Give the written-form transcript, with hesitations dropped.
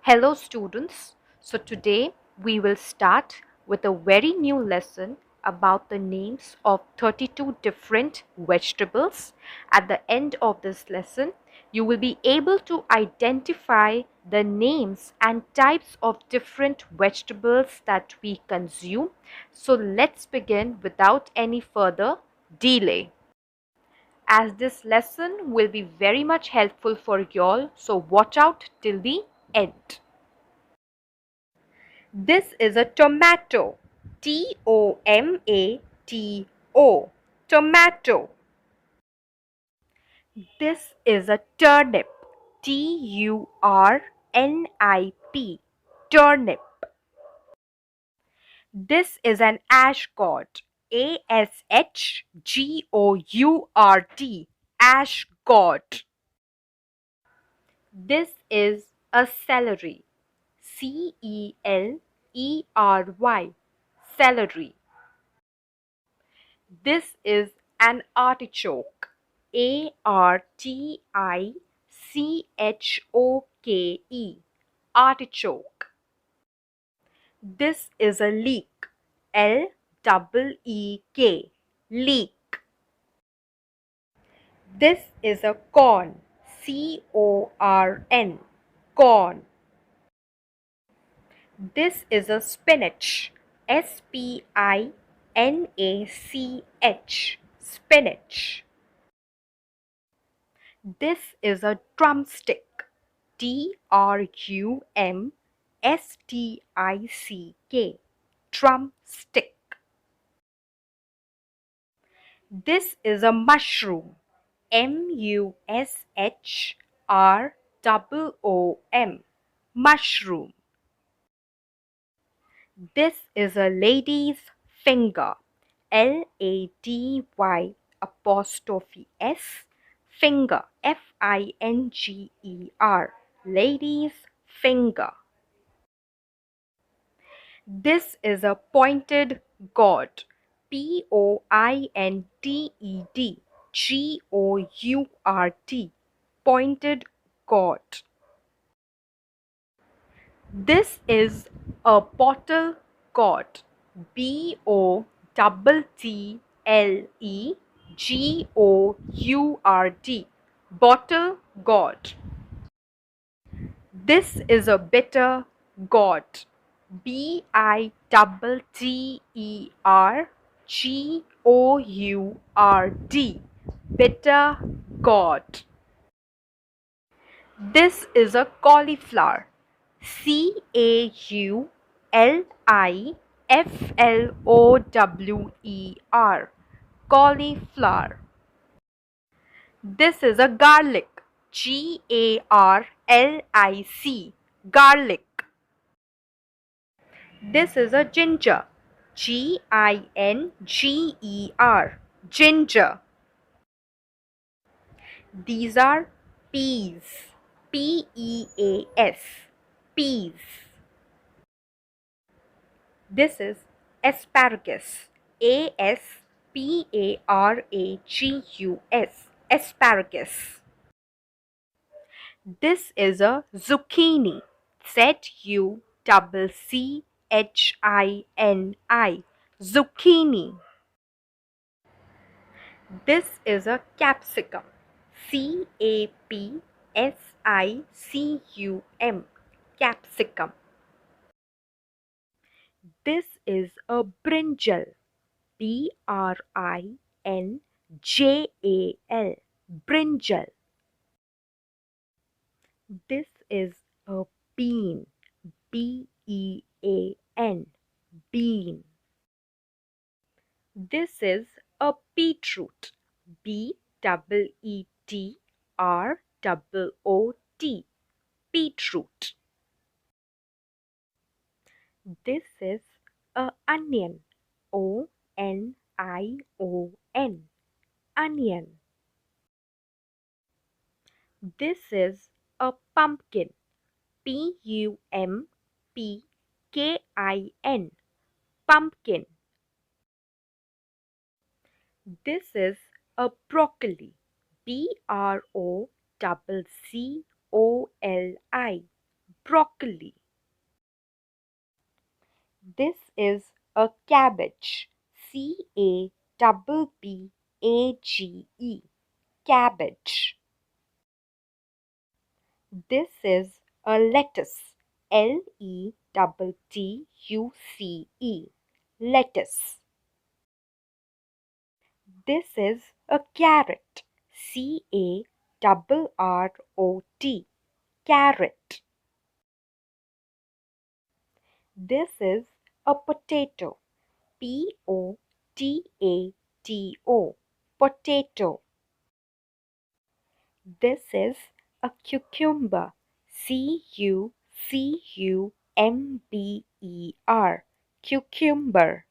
Hello students, so today we will start with a very new lesson about the names of 32 different vegetables. At the end of this lesson, you will be able to identify the names and types of different vegetables that we consume. So let's begin without any further delay. As this lesson will be very much helpful for y'all, so watch out till the end. This is a tomato. Tomato. Tomato. This is a turnip. Turnip. Turnip. This is an ashgourd. Ashgourd. Ashgourd. This is a celery. Celery. Celery. This is an artichoke. Artichoke. Artichoke. This is a leek. Leek. Leek. This is a corn. Corn. Corn. This is a spinach. Spinach. Spinach. This is a drumstick. Drumstick. Drumstick. This is a mushroom. Mushroom. Mushroom. This is a lady's finger. Lady's finger. Finger. Lady's finger. This is a pointed gourd. Pointed. Pointed gourd. This is a bottle gourd. Bottlegourd. Bottle gourd. This is a bitter gourd. Bittergourd. Bitter gourd. This is a cauliflower. Cauliflower. Cauliflower. This is a garlic. Garlic. This is a ginger. Ginger. These are peas. Peas. This is asparagus. Asparagus. Asparagus. This is a zucchini. Zucchini. Zucchini. This is a capsicum. Capsicum. Capsicum. This is a brinjal. Brinjal. Brinjal. This is a bean. Bean. Bean. This is a beetroot. Beetroot. Beetroot. This is a onion. Onion. Onion. This is a pumpkin. Pumpkin. Pumpkin. This is a broccoli. Broccoli. broccoli. This is a cabbage. Cabbage. Cabbage. This is a lettuce. Lettuce. Lettuce. This is a carrot. Carrot. Carrot. This is a potato. Potato. Potato. This is a cucumber. Cucumber. Cucumber.